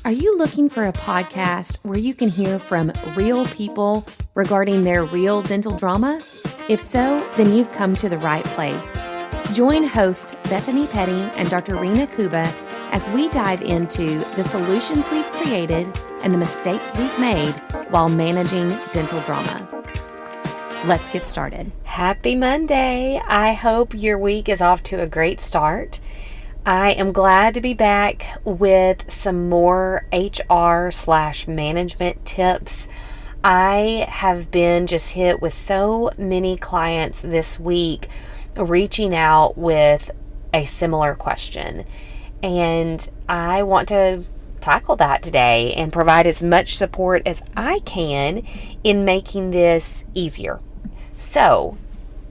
Are you looking for a podcast where you can hear from real people regarding their real dental drama? If so, then you've come to the right place. Join hosts Bethany Petty and Dr. Rena Kuba as we dive into the solutions we've created and the mistakes we've made while managing dental drama. Let's get started. Happy Monday. I hope your week is off to a great start. I am glad to be back with some more HR/management tips. I have been just hit with so many clients this week reaching out with a similar question. And I want to tackle that today and provide as much support as I can in making this easier. So,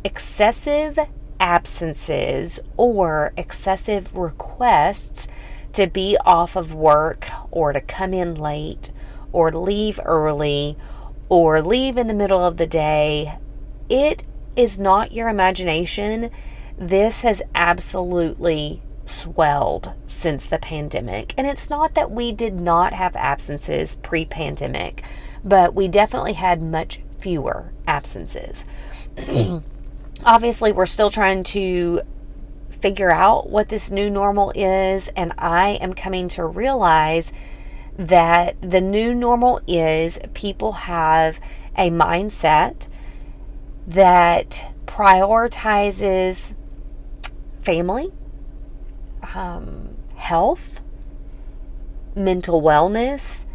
excessive absences or excessive requests to be off of work or to come in late or leave early or leave in the middle of the day, it is not your imagination. This has absolutely swelled since the pandemic. And it's not that we did not have absences pre-pandemic, but we definitely had much fewer absences. Obviously, we're still trying to figure out what this new normal is, and I am coming to realize that the new normal is people have a mindset that prioritizes family, health, mental wellness.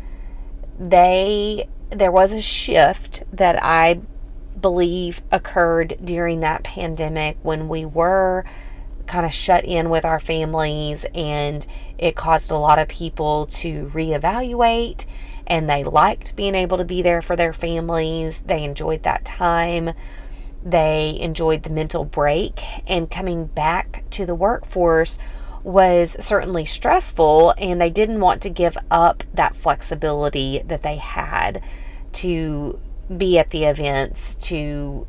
There was a shift that I believe occurred during that pandemic when we were kind of shut in with our families, and it caused a lot of people to reevaluate, and they liked being able to be there for their families. They enjoyed that time. They enjoyed the mental break, and coming back to the workforce was certainly stressful, and they didn't want to give up that flexibility that they had to be at the events, to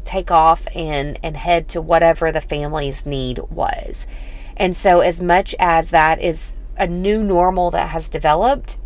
take off and head to whatever the family's need was. And so as much as that is a new normal that has developed,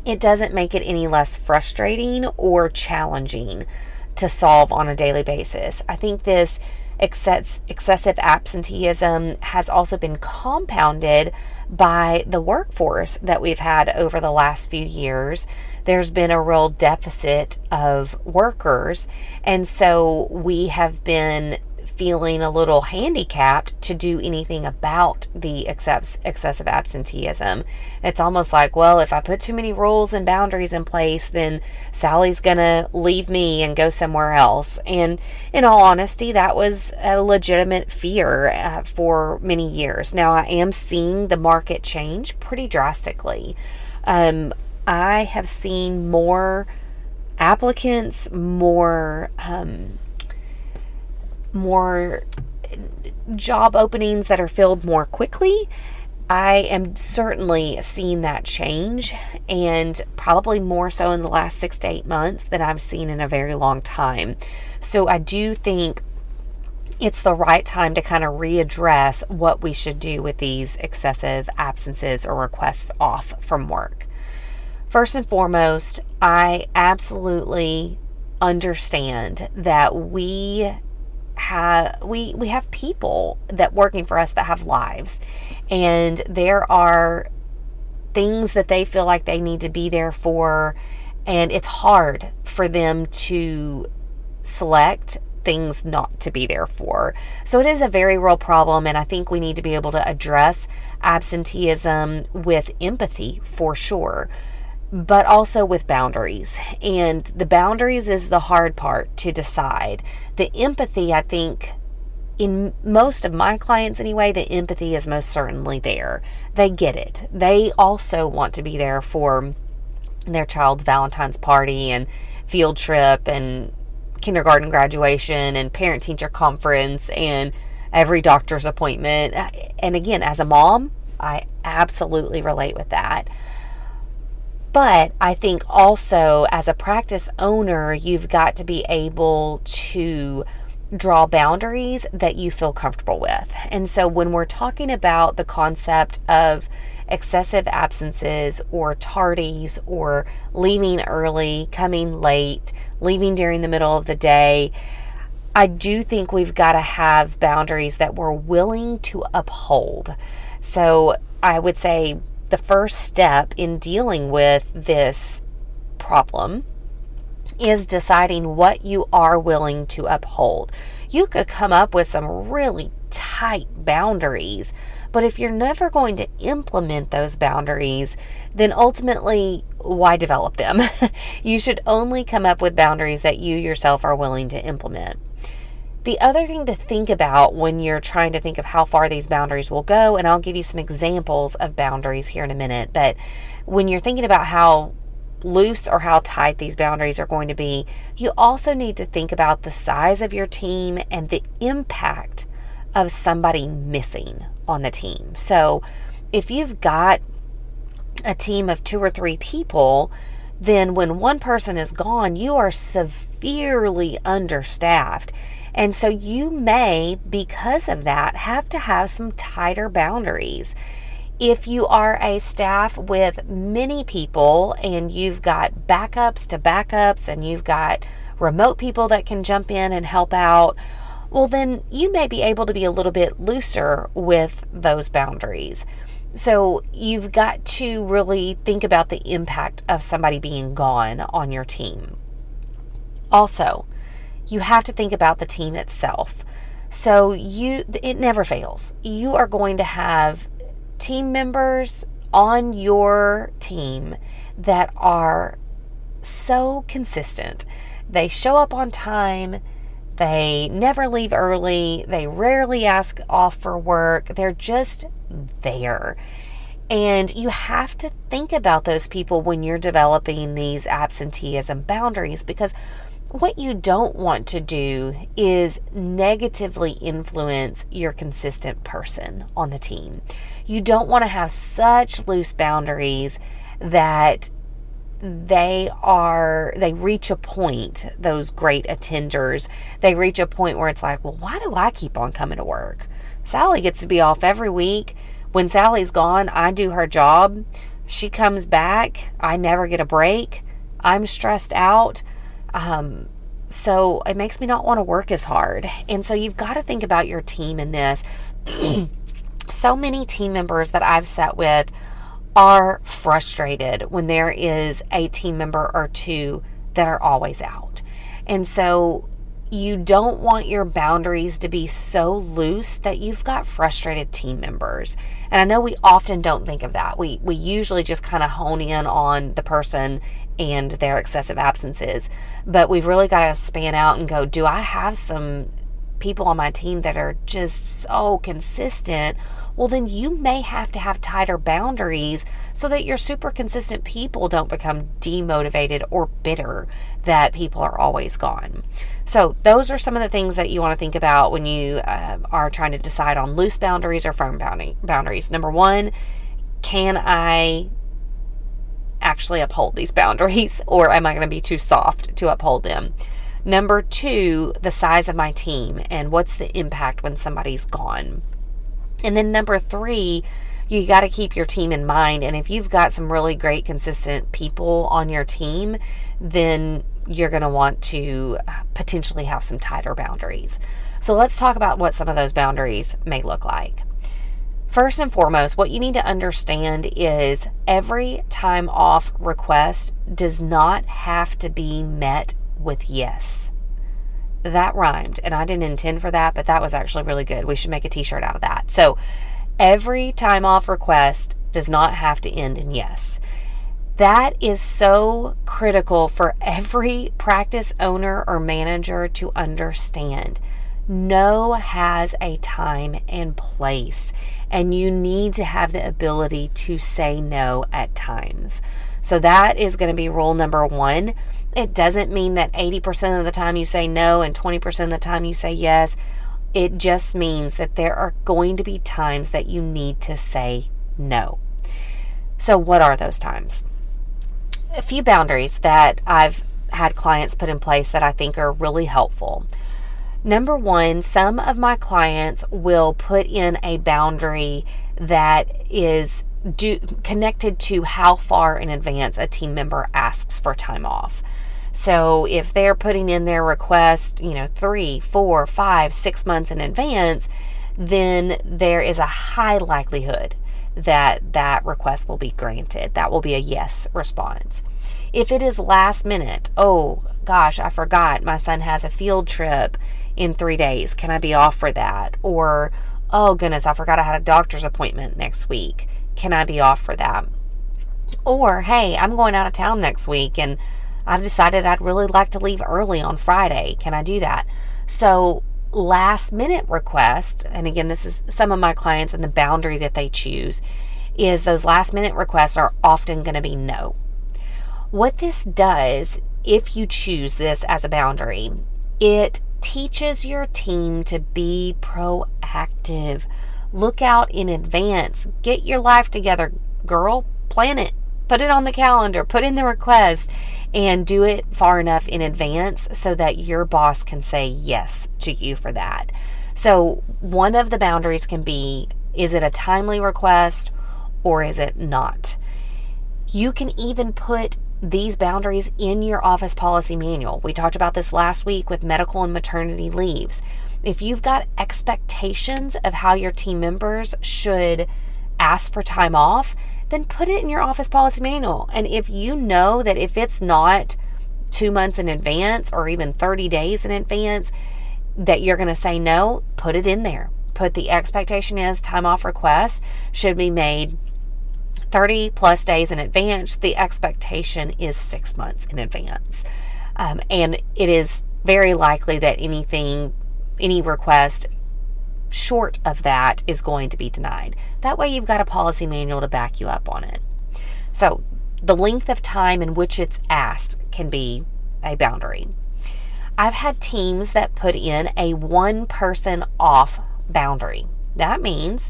it doesn't make it any less frustrating or challenging to solve on a daily basis. I think this excessive absenteeism has also been compounded by the workforce that we've had over the last few years. There's been a real deficit of workers, and so we have been feeling a little handicapped to do anything about the excessive absenteeism. It's almost like, well, if I put too many rules and boundaries in place, then Sally's gonna leave me and go somewhere else. And in all honesty, that was a legitimate fear for many years. Now, I am seeing the market change pretty drastically. I have seen more applicants, more job openings that are filled more quickly. I am certainly seeing that change, and probably more so in the last 6 to 8 months than I've seen in a very long time. So I do think it's the right time to kind of readdress what we should do with these excessive absences or requests off from work. First and foremost, I absolutely understand that we have people that working for us that have lives, and there are things that they feel like they need to be there for, and it's hard for them to select things not to be there for. So it is a very real problem, and I think we need to be able to address absenteeism with empathy for sure, but also with boundaries. And the boundaries is the hard part to decide. The empathy, I think, in most of my clients anyway, the empathy is most certainly there. They get it. They also want to be there for their child's Valentine's party and field trip and kindergarten graduation and parent-teacher conference and every doctor's appointment. And again, as a mom, I absolutely relate with that. But I think also as a practice owner, you've got to be able to draw boundaries that you feel comfortable with. And so when we're talking about the concept of excessive absences or tardies or leaving early, coming late, leaving during the middle of the day, I do think we've got to have boundaries that we're willing to uphold. So I would say the first step in dealing with this problem is deciding what you are willing to uphold. You could come up with some really tight boundaries, but if you're never going to implement those boundaries, then ultimately, why develop them? You should only come up with boundaries that you yourself are willing to implement. The other thing to think about when you're trying to think of how far these boundaries will go, and I'll give you some examples of boundaries here in a minute, but when you're thinking about how loose or how tight these boundaries are going to be, you also need to think about the size of your team and the impact of somebody missing on the team. So if you've got a team of 2 or 3 people, then when one person is gone, you are severely understaffed. And so you may, because of that, have to have some tighter boundaries. If you are a staff with many people and you've got backups to backups and you've got remote people that can jump in and help out, well, then you may be able to be a little bit looser with those boundaries. So you've got to really think about the impact of somebody being gone on your team. Also, you have to think about the team itself. So it never fails. You are going to have team members on your team that are so consistent. They show up on time. They never leave early. They rarely ask off for work. They're just there. And you have to think about those people when you're developing these absenteeism boundaries, because what you don't want to do is negatively influence your consistent person on the team. You don't want to have such loose boundaries that they reach a point, those great attenders, they reach a point where it's like, well, why do I keep on coming to work? Sally gets to be off every week. When Sally's gone, I do her job. She comes back. I never get a break. I'm stressed out. So it makes me not want to work as hard. And so you've got to think about your team in this. So many team members that I've sat with are frustrated when there is a team member or 2 that are always out. And so you don't want your boundaries to be so loose that you've got frustrated team members. And I know we often don't think of that. We usually just kind of hone in on the person and their excessive absences. But we've really got to span out and go, do I have some people on my team that are just so consistent? Well, then you may have to have tighter boundaries so that your super consistent people don't become demotivated or bitter that people are always gone. So those are some of the things that you want to think about when you are trying to decide on loose boundaries or firm boundaries. Number 1, can I actually uphold these boundaries, or am I going to be too soft to uphold them? Number 2, the size of my team and what's the impact when somebody's gone. And then number 3, you got to keep your team in mind. And if you've got some really great, consistent people on your team, then you're going to want to potentially have some tighter boundaries. So let's talk about what some of those boundaries may look like. First and foremost, what you need to understand is every time off request does not have to be met with yes. That rhymed, and I didn't intend for that, but that was actually really good. We should make a t-shirt out of that. So every time off request does not have to end in yes. That is so critical for every practice owner or manager to understand. No has a time and place, and you need to have the ability to say no at times. So that is going to be rule number 1. It doesn't mean that 80% of the time you say no and 20% of the time you say yes. It just means that there are going to be times that you need to say no. So what are those times? A few boundaries that I've had clients put in place that I think are really helpful. Number 1, some of my clients will put in a boundary that is connected to how far in advance a team member asks for time off. So if they're putting in their request, 3, 4, 5, 6 months in advance, then there is a high likelihood that request will be granted. That will be a yes response. If it is last minute, oh gosh, I forgot my son has a field trip in 3 days. Can I be off for that? Or, oh goodness, I forgot I had a doctor's appointment next week. Can I be off for that? Or, hey, I'm going out of town next week and I've decided I'd really like to leave early on Friday. Can I do that? So last minute request, and again, this is some of my clients and the boundary that they choose, is those last minute requests are often going to be no. What this does, if you choose this as a boundary, it teaches your team to be proactive. Look out in advance. Get your life together, girl. Plan it. Put it on the calendar. Put in the request and do it far enough in advance so that your boss can say yes to you for that. So one of the boundaries can be, is it a timely request or is it not? You can even put these boundaries in your office policy manual. We talked about this last week with medical and maternity leaves. If you've got expectations of how your team members should ask for time off, then put it in your office policy manual. And if you know that if it's not 2 months in advance or even 30 days in advance that you're going to say no, put it in there. Put the expectation is time off requests should be made 30 plus days in advance. The expectation is 6 months in advance. And it is very likely that any request short of that is going to be denied. That way you've got a policy manual to back you up on it. So the length of time in which it's asked can be a boundary. I've had teams that put in a 1 person off boundary. That means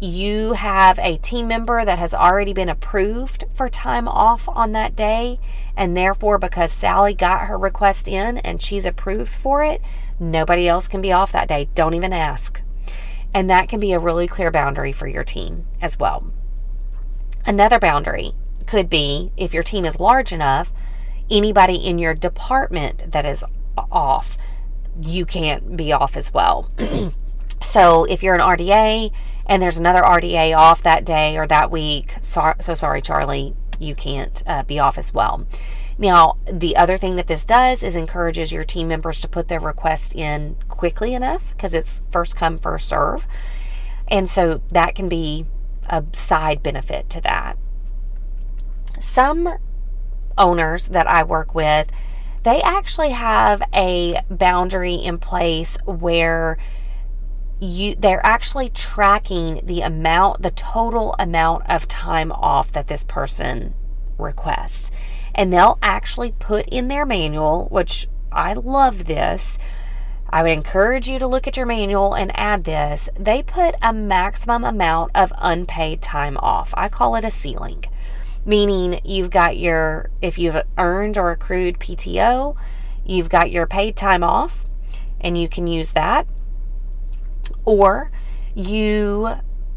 you have a team member that has already been approved for time off on that day, and therefore because Sally got her request in and she's approved for it, nobody else can be off that day. Don't even ask. And that can be a really clear boundary for your team as well. Another boundary could be, if your team is large enough, anybody in your department that is off, you can't be off as well. So if you're an RDA and there's another RDA off that day or that week, so sorry, Charlie, you can't be off as well. Now, the other thing that this does is encourages your team members to put their request in quickly enough because it's first come, first serve. And so that can be a side benefit to that. Some owners that I work with, they actually have a boundary in place where they're actually tracking the total amount of time off that this person requests. And they'll actually put in their manual, which I love this. I would encourage you to look at your manual and add this. They put a maximum amount of unpaid time off. I call it a ceiling, meaning if you've earned or accrued PTO, you've got your paid time off and you can use that. Or you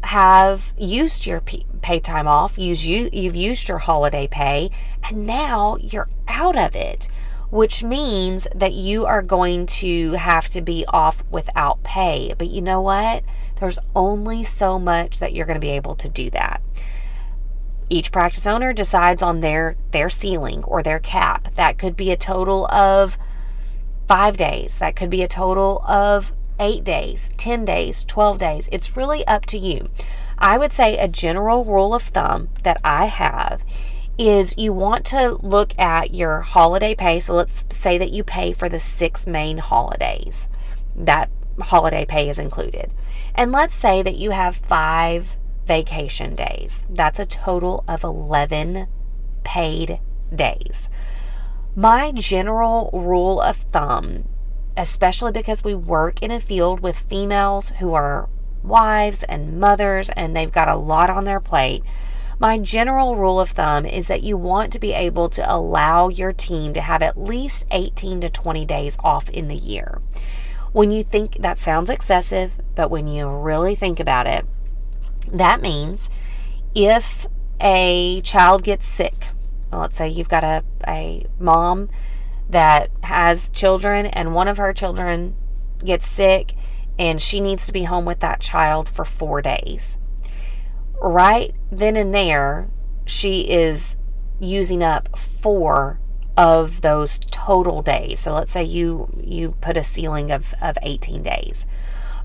have used your paid time off, you've used your holiday pay, and now you're out of it, which means that you are going to have to be off without pay. But you know what? There's only so much that you're going to be able to do that. Each practice owner decides on their ceiling or their cap. That could be a total of 5 days. That could be a total of 8 days, 10 days, 12 days. It's really up to you. I would say a general rule of thumb that I have is you want to look at your holiday pay. So let's say that you pay for the 6 main holidays. That holiday pay is included. And let's say that you have 5 vacation days. That's a total of 11 paid days. My general rule of thumb, especially because we work in a field with females who are wives and mothers and they've got a lot on their plate, my general rule of thumb is that you want to be able to allow your team to have at least 18 to 20 days off in the year. When you think that sounds excessive, but when you really think about it, That means if a child gets sick, let's say you've got a mom that has children and one of her children gets sick and she needs to be home with that child for 4 days. Right then and there, she is using up 4 of those total days. So let's say you put a ceiling of 18 days.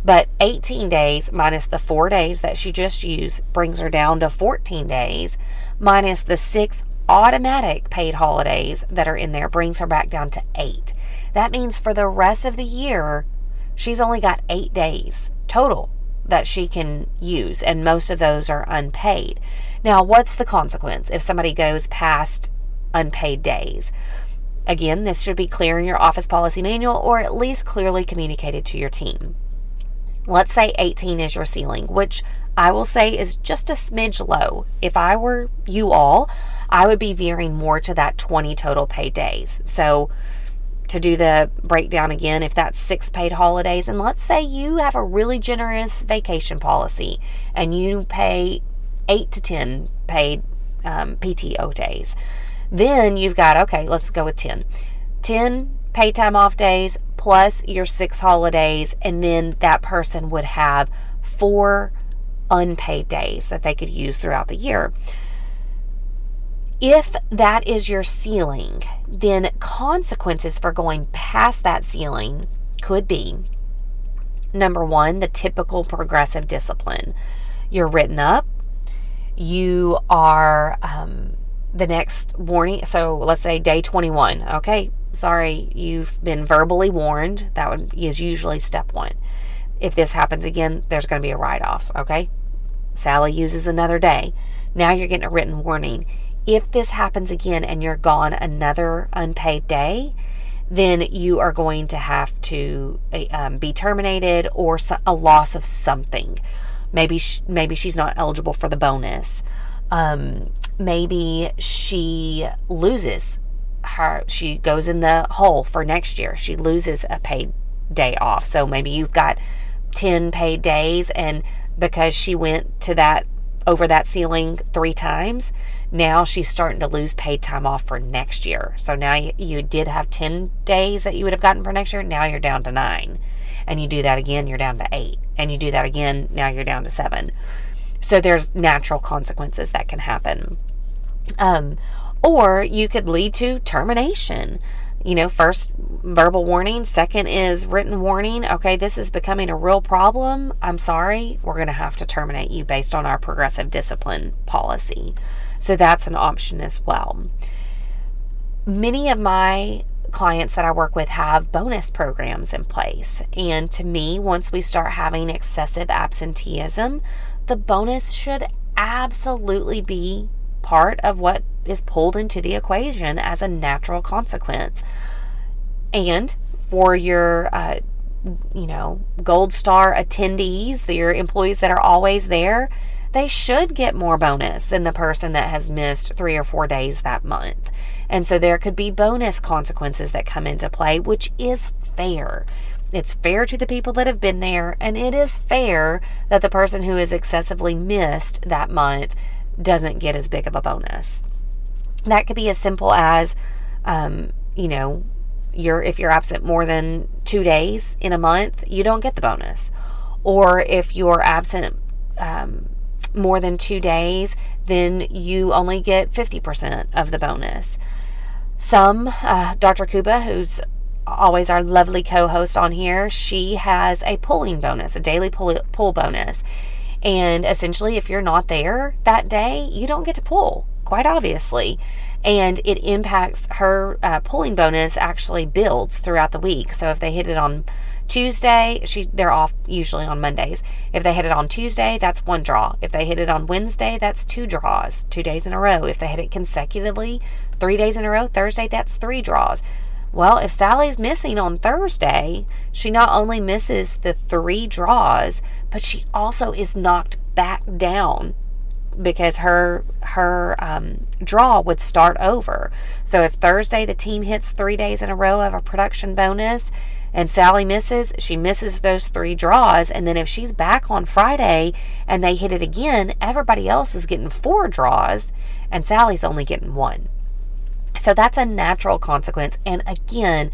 But 18 days minus the 4 days that she just used brings her down to 14 days, minus the 6 automatic paid holidays that are in there brings her back down to 8. That means for the rest of the year, she's only got 8 days total that she can use, and most of those are unpaid. Now, what's the consequence if somebody goes past unpaid days? Again, this should be clear in your office policy manual, or at least clearly communicated to your team. Let's say 18 is your ceiling, which I will say is just a smidge low. If I were you all, I would be veering more to that 20 total paid days. So to do the breakdown again, if that's 6 paid holidays, and let's say you have a really generous vacation policy and you pay 8 to 10 paid PTO days, then you've got, okay, let's go with 10 paid time off days plus your 6 holidays, and then that person would have 4 unpaid days that they could use throughout the year. If that is your ceiling, then consequences for going past that ceiling could be, number 1, the typical progressive discipline. You're written up. You are the next warning. So let's say day 21. Okay, sorry, you've been verbally warned. That is usually step 1. If this happens again, there's going to be a write-off. Okay, Sally uses another day. Now you're getting a written warning. If this happens again and you're gone another unpaid day, then you are going to have to be terminated, or a loss of something. Maybe she's not eligible for the bonus. Maybe she loses she goes in the hole for next year. She loses a paid day off. So maybe you've got 10 paid days, and because she went to over that ceiling 3 times, now she's starting to lose paid time off for next year. So now you did have 10 days that you would have gotten for next year. Now you're down to 9. And you do that again, you're down to 8. And you do that again, now you're down to 7. So there's natural consequences that can happen. Or you could lead to termination. First verbal warning, second is written warning. Okay, this is becoming a real problem. I'm sorry, we're going to have to terminate you based on our progressive discipline policy. So that's an option as well. Many of my clients that I work with have bonus programs in place. And to me, once we start having excessive absenteeism, the bonus should absolutely be part of what is pulled into the equation as a natural consequence. And for your gold star attendees, your employees that are always there, they should get more bonus than the person that has missed 3 or 4 days that month. And so there could be bonus consequences that come into play, which is fair. It's fair to the people that have been there, and it is fair that the person who is excessively missed that month doesn't get as big of a bonus. That could be as simple as, if you're absent more than 2 days in a month, you don't get the bonus. Or if you're absent more than 2 days, then you only get 50% of the bonus. Dr. Kuba, who's always our lovely co-host on here, she has a pulling bonus, a daily pull bonus. And essentially, if you're not there that day, you don't get to pull, quite obviously. And it impacts her pulling bonus actually builds throughout the week. So if they hit it on Tuesday, they're off usually on Mondays. If they hit it on Tuesday, that's 1 draw. If they hit it on Wednesday, that's 2 draws, 2 days in a row. If they hit it consecutively, 3 days in a row, Thursday, that's 3 draws. Well, if Sally's missing on Thursday, she not only misses the 3 draws, but she also is knocked back down because her draw would start over. So if Thursday the team hits 3 days in a row of a production bonus and Sally misses, she misses those 3 draws. And then if she's back on Friday and they hit it again, everybody else is getting 4 draws and Sally's only getting 1. So that's a natural consequence, and again,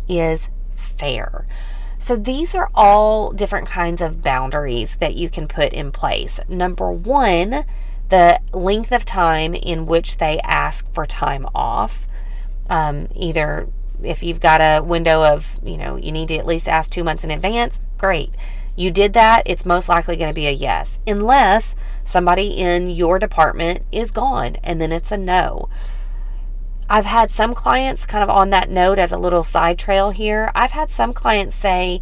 is fair. So these are all different kinds of boundaries that you can put in place. Number 1, the length of time in which they ask for time off. Either if you've got a window of, you need to at least ask 2 months in advance, great. You did that, it's most likely going to be a yes, unless somebody in your department is gone, and then it's a no. I've had some clients, kind of on that note as a little side trail here, I've had some clients say,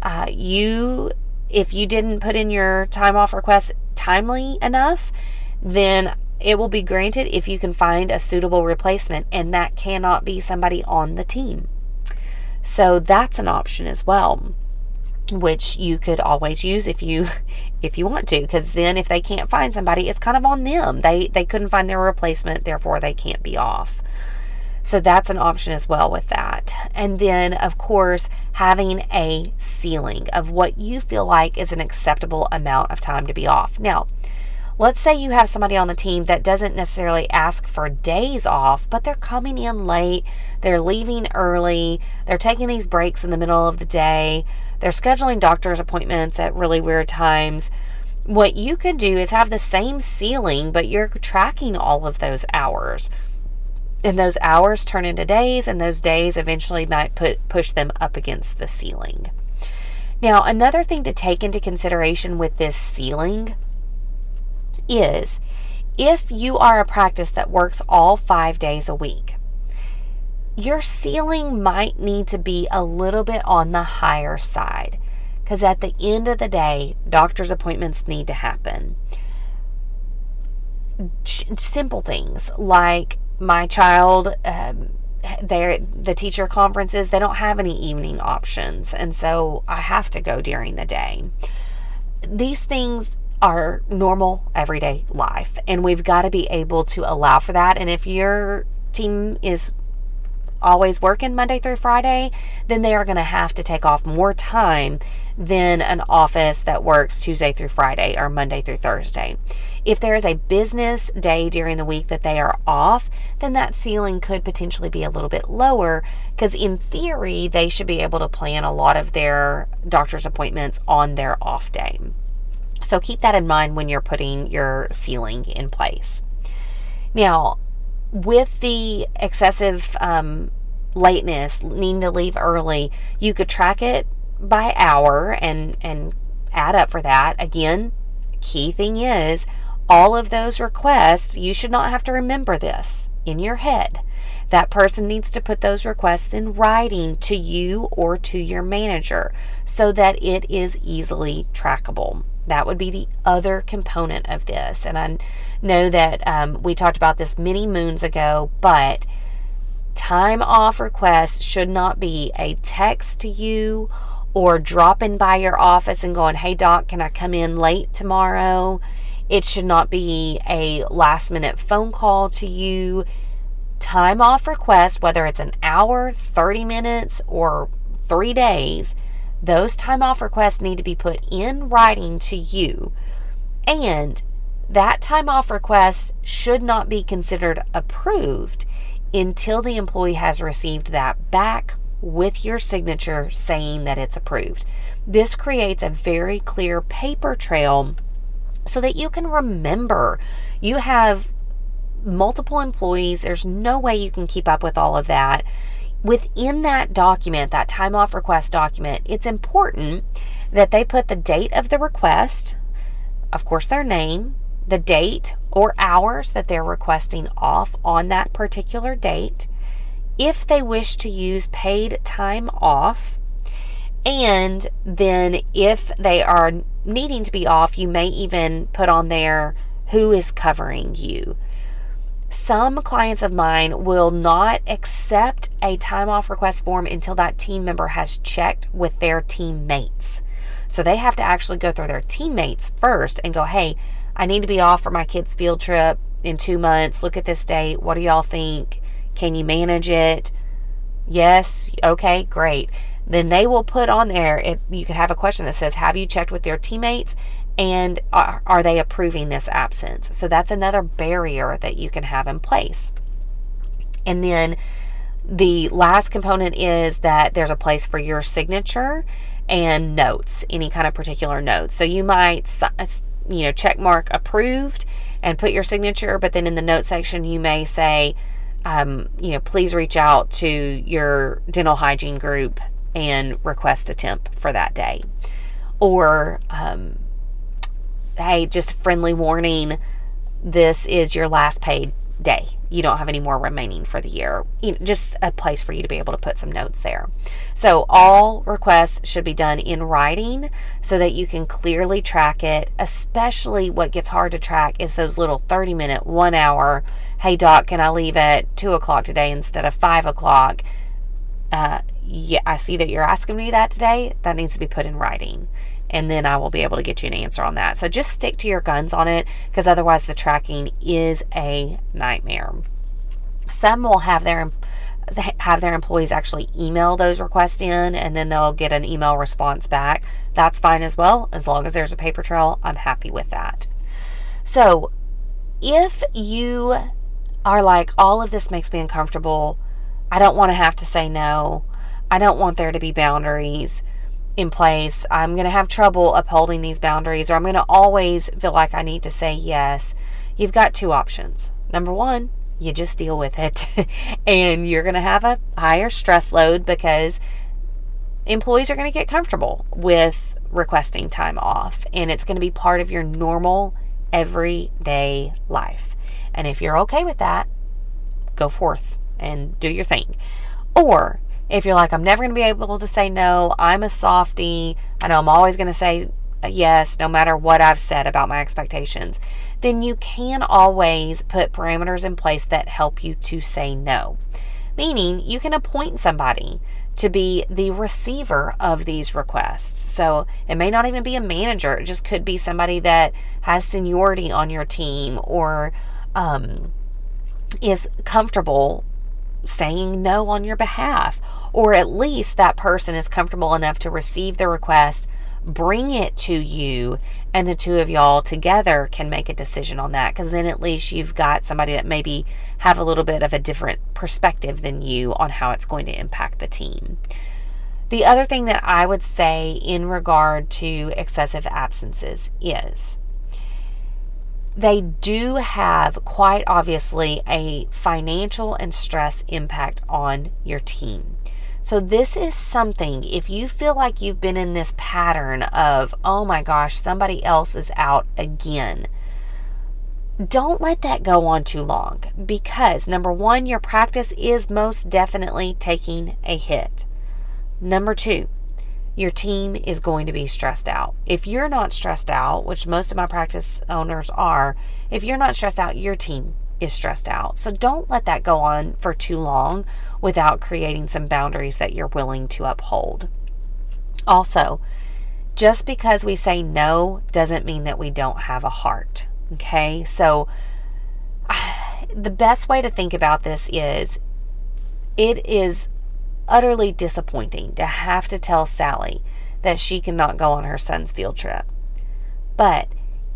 if you didn't put in your time off request timely enough, then it will be granted if you can find a suitable replacement, and that cannot be somebody on the team. So that's an option as well, which you could always use if you want to, because then if they can't find somebody, it's kind of on them. They couldn't find their replacement, therefore they can't be off. So that's an option as well with that. And then, of course, having a ceiling of what you feel like is an acceptable amount of time to be off. Now, let's say you have somebody on the team that doesn't necessarily ask for days off, but they're coming in late, they're leaving early, they're taking these breaks in the middle of the day, they're scheduling doctor's appointments at really weird times. What you can do is have the same ceiling, but you're tracking all of those hours. And those hours turn into days, and those days eventually might push them up against the ceiling. Now, another thing to take into consideration with this ceiling is if you are a practice that works all 5 days a week, your ceiling might need to be a little bit on the higher side, because at the end of the day, doctor's appointments need to happen. Simple things like my child, the teacher conferences, they don't have any evening options, and so I have to go during the day. These things are normal everyday life, and we've got to be able to allow for that. And if your team is always working Monday through Friday, then they are going to have to take off more time than an office that works Tuesday through Friday or Monday through Thursday. If there is a business day during the week that they are off, then that ceiling could potentially be a little bit lower, because in theory, they should be able to plan a lot of their doctor's appointments on their off day. So keep that in mind when you're putting your ceiling in place. Now, with the excessive lateness, needing to leave early, you could track it by hour and add up for that. Again, key thing is, all of those requests, you should not have to remember this in your head. That person needs to put those requests in writing to you or to your manager so that it is easily trackable. That would be the other component of this. And I know that we talked about this many moons ago, but time off requests should not be a text to you or dropping by your office and going, "Hey doc, can I come in late tomorrow?" It should not be a last minute phone call to you. Time off request, whether it's an hour, 30 minutes, or 3 days, those time off requests need to be put in writing to you. And that time off request should not be considered approved until the employee has received that back with your signature saying that it's approved. This creates a very clear paper trail so that you can remember. You have multiple employees. There's no way you can keep up with all of that. Within that document, that time off request document, it's important that they put the date of the request, of course their name, the date or hours that they're requesting off on that particular date, if they wish to use paid time off, and then if they are needing to be off, you may even put on there who is covering you. Some clients of mine will not accept a time off request form until that team member has checked with their teammates. So they have to actually go through their teammates first and go, "Hey, I need to be off for my kids' field trip in 2 months. Look at this date. What do y'all think? Can you manage it? Yes. Okay, great. Then they will put on there, you could have a question that says, have you checked with their teammates? And are they approving this absence? So that's another barrier that you can have in place. And then the last component is that there's a place for your signature and notes, any kind of particular notes. So you might, check mark approved and put your signature, but then in the note section, you may say, please reach out to your dental hygiene group and request a temp for that day. Or, hey, just a friendly warning, this is your last paid day. You don't have any more remaining for the year. Just a place for you to be able to put some notes there. So all requests should be done in writing so that you can clearly track it. Especially what gets hard to track is those little 30-minute, 1 hour, hey doc, can I leave at 2 o'clock today instead of 5 o'clock? Yeah, I see that you're asking me that today. That needs to be put in writing. And then I will be able to get you an answer on that. So just stick to your guns on it, because otherwise the tracking is a nightmare. Some will have their employees actually email those requests in, and then they'll get an email response back. That's fine as well. As long as there's a paper trail, I'm happy with that. So if you are like, all of this makes me uncomfortable, I don't want to have to say no, I don't want there to be boundaries in place, I'm going to have trouble upholding these boundaries, or I'm going to always feel like I need to say yes, you've got two options. Number one, you just deal with it and you're going to have a higher stress load because employees are going to get comfortable with requesting time off, and it's going to be part of your normal everyday life. And if you're okay with that, go forth and do your thing. Or if you're like, I'm never going to be able to say no, I'm a softie, I know I'm always going to say yes no matter what I've said about my expectations, then you can always put parameters in place that help you to say no. Meaning you can appoint somebody to be the receiver of these requests. So it may not even be a manager. It just could be somebody that has seniority on your team, or is comfortable saying no on your behalf, or at least that person is comfortable enough to receive the request, bring it to you, and the two of y'all together can make a decision on that, because then at least you've got somebody that maybe have a little bit of a different perspective than you on how it's going to impact the team. The other thing that I would say in regard to excessive absences is they do have, quite obviously, a financial and stress impact on your team. So this is something, if you feel like you've been in this pattern of, oh my gosh, somebody else is out again, don't let that go on too long, because number one, your practice is most definitely taking a hit. Number two, your team is going to be stressed out. If you're not stressed out, which most of my practice owners are, if you're not stressed out, your team is stressed out. So don't let that go on for too long without creating some boundaries that you're willing to uphold. Also, just because we say no doesn't mean that we don't have a heart. Okay? So the best way to think about this is, it is utterly disappointing to have to tell Sally that she cannot go on her son's field trip. But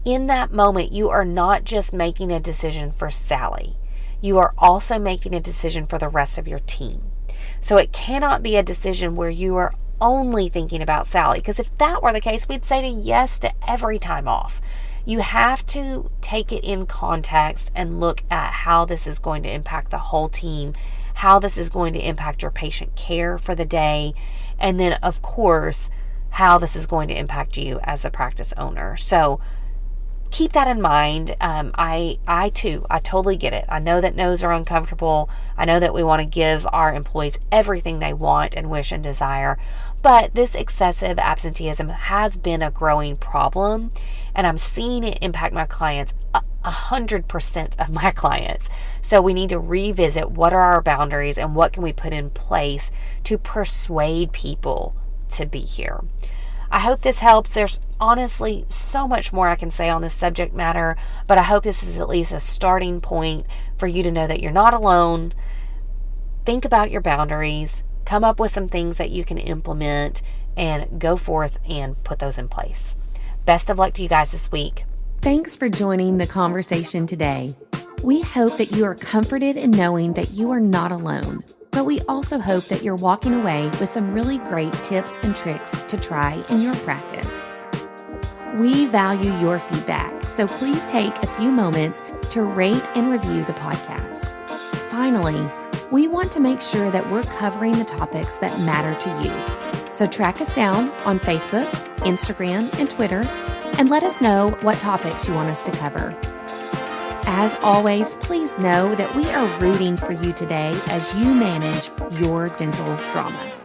in that moment, you are not just making a decision for Sally. You are also making a decision for the rest of your team. So it cannot be a decision where you are only thinking about Sally, because if that were the case, we'd say yes to every time off. You have to take it in context and look at how this is going to impact the whole team, how this is going to impact your patient care for the day, and then, of course, how this is going to impact you as the practice owner. So keep that in mind. I totally get it. I know that no's are uncomfortable. I know that we want to give our employees everything they want and wish and desire, but this excessive absenteeism has been a growing problem, and I'm seeing it impact my clients, 100% of my clients. So we need to revisit what are our boundaries and what can we put in place to persuade people to be here. I hope this helps. There's honestly so much more I can say on this subject matter, but I hope this is at least a starting point for you to know that you're not alone. Think about your boundaries, come up with some things that you can implement, and go forth and put those in place. Best of luck to you guys this week. Thanks for joining the conversation today. We hope that you are comforted in knowing that you are not alone, but we also hope that you're walking away with some really great tips and tricks to try in your practice. We value your feedback, so please take a few moments to rate and review the podcast. Finally, we want to make sure that we're covering the topics that matter to you. So track us down on Facebook, Instagram, and Twitter, and let us know what topics you want us to cover. As always, please know that we are rooting for you today as you manage your dental drama.